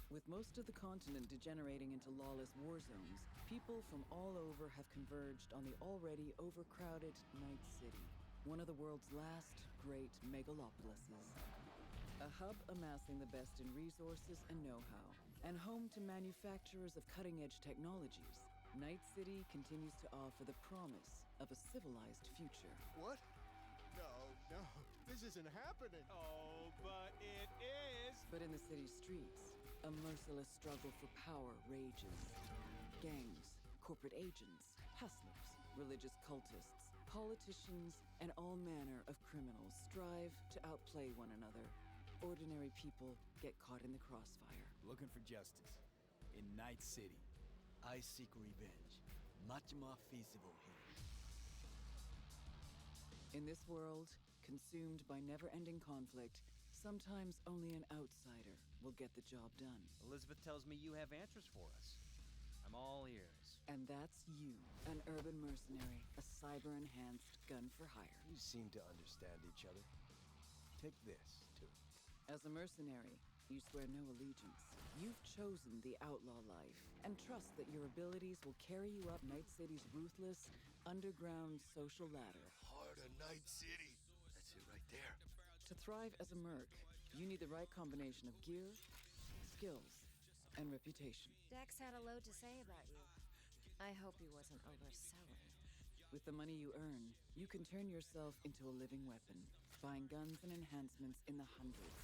With most of the continent degenerating into lawless war zones, people from all over have converged on the already overcrowded Night City, one of the world's last great megalopolises. A hub amassing the best in resources and know-how, and home to manufacturers of cutting-edge technologies, Night City continues to offer the promise of a civilized future. What? No, this isn't happening. Oh, but it is. But in the city's streets, a merciless struggle for power rages. Gangs, corporate agents, hustlers, religious cultists, politicians, and all manner of criminals strive to outplay one another. Ordinary people get caught in the crossfire. Looking for justice. In Night City, I seek revenge. Much more feasible here. In this world, consumed by never-ending conflict, sometimes only an outsider will get the job done. Elizabeth tells me you have answers for us. I'm all ears. And that's you, an urban mercenary, a cyber-enhanced gun for hire. You seem to understand each other. Take this, too. As a mercenary, you swear no allegiance. You've chosen the outlaw life, and trust that your abilities will carry you up Night City's ruthless, underground social ladder. Heart of Night City. That's it right there. To thrive as a merc, You need the right combination of gear, skills, and reputation. Dex had a load to say about you. I hope he wasn't overselling. With the money you earn, you can turn yourself into a living weapon, buying guns and enhancements in the hundreds.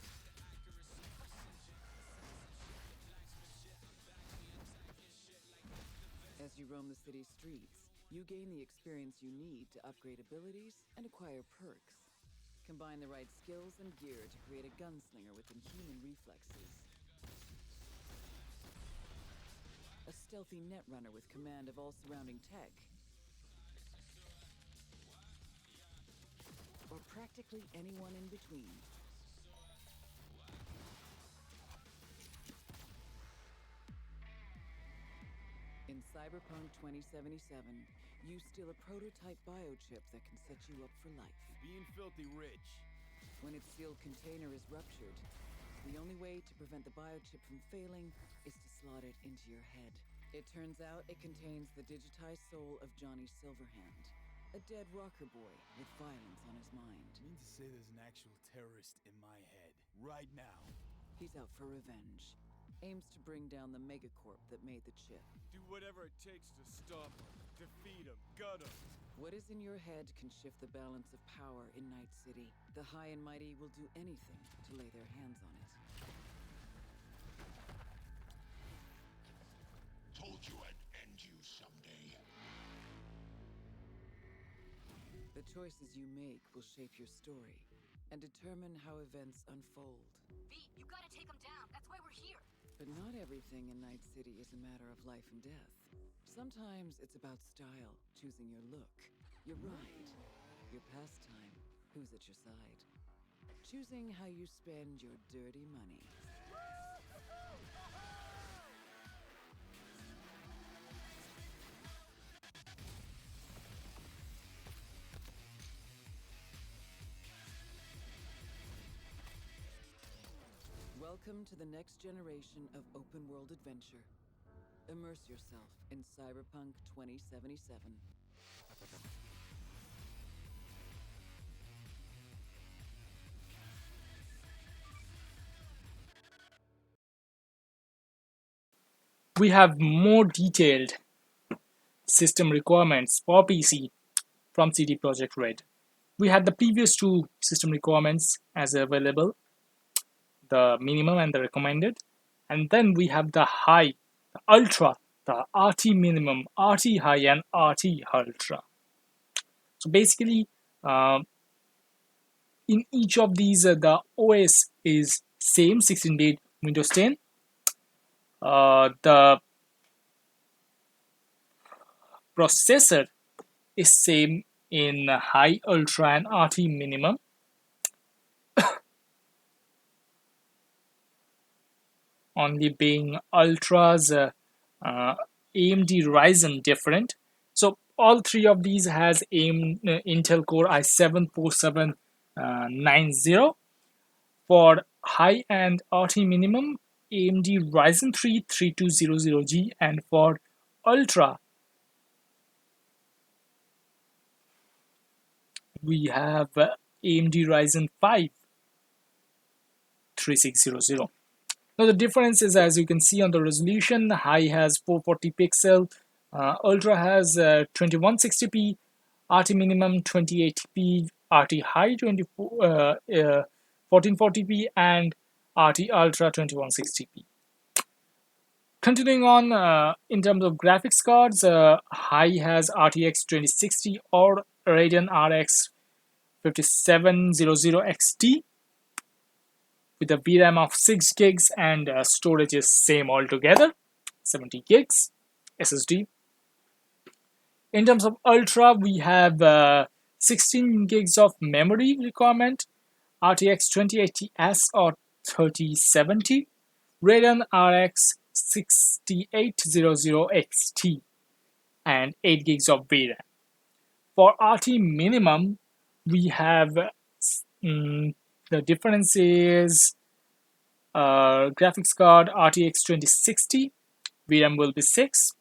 As you roam the city's streets, you gain the experience you need to upgrade abilities and acquire perks. Combine the right skills and gear to create a gunslinger with inhuman reflexes. A stealthy netrunner with command of all surrounding tech. Or practically anyone in between. In Cyberpunk 2077, you steal a prototype biochip that can set you up for life. Being filthy rich. When its sealed container is ruptured, the only way to prevent the biochip from failing is to slot it into your head. It turns out it contains the digitized soul of Johnny Silverhand, a dead rocker boy with violence on his mind. You mean to say there's an actual terrorist in my head, right now? He's out for revenge. Aims to bring down the megacorp that made the chip. Do whatever it takes to stop him, defeat him, gut him. What is in your head can shift the balance of power in Night City. The high and mighty will do anything to lay their hands on it. Told you I'd end you someday. The choices you make will shape your story and determine how events unfold. V, you gotta take him down. That's why we're here. But not everything in Night City is a matter of life and death. Sometimes it's about style, choosing your look, your ride, your pastime, who's at your side. Choosing how you spend your dirty money. Welcome to the next generation of open-world adventure. Immerse yourself in Cyberpunk 2077. We have more detailed system requirements for PC from CD Projekt Red. We had the previous two system requirements as available, the minimum and the recommended, and then we have the high, the ultra, the RT minimum, RT high, and RT ultra. So basically, in each of these, the OS is same, 16-bit Windows 10. The processor is same in high, ultra, and RT minimum. Only being ultras, AMD Ryzen different. So all three of these has Intel Core i7-4790. For high and RT minimum, AMD Ryzen 3 3200G, and for ultra we have AMD Ryzen 5 3600. Now the difference is, as you can see on the resolution, high has 440 pixel, ultra has 2160p, RT minimum 2080p, RT high 1440p, and RT ultra 2160p. Continuing on, in terms of graphics cards, high has RTX 2060 or Radeon RX 5700 XT with a VRAM of 6 gigs, and storage is same altogether, 70 gigs SSD. In terms of ultra, we have 16 gigs of memory requirement, RTX 2080S or 3070, Radeon RX 6800 XT, and 8 gigs of VRAM. For RT minimum, we have the difference is graphics card RTX 2060, VRAM will be 6.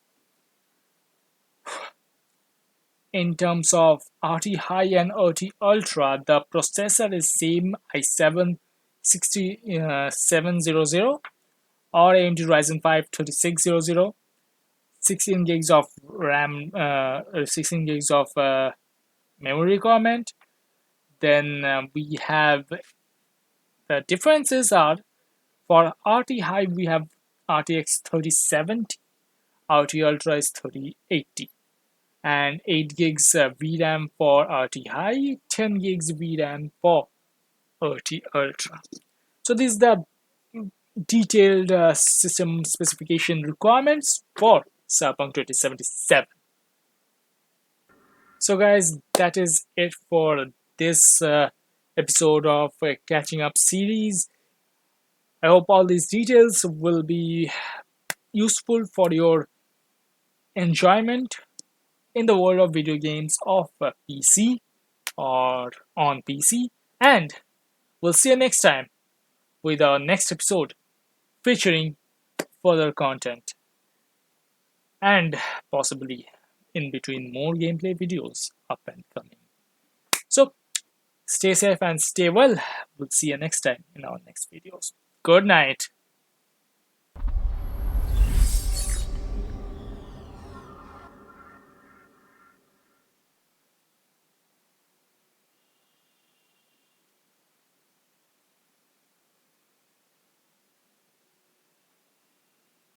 In terms of RT high and RT ultra, the processor is same i7 6700 or AMD Ryzen 5 3600, 16 gigs of RAM, 16 gigs of memory requirement. Then we have the differences are for RT High we have RTX 3070, RT Ultra is 3080, and 8 gigs VRAM for RT High, 10 gigs VRAM for RT Ultra. So these are the detailed system specification requirements for Cyberpunk 2077. So guys, that is it for this episode of Catching Up series. I hope all these details will be useful for your enjoyment in the world of video games of PC or on PC. And we'll see you next time with our next episode featuring further content and possibly in between more gameplay videos up and coming. So stay safe and stay well. We'll see you next time in our next videos. Good night.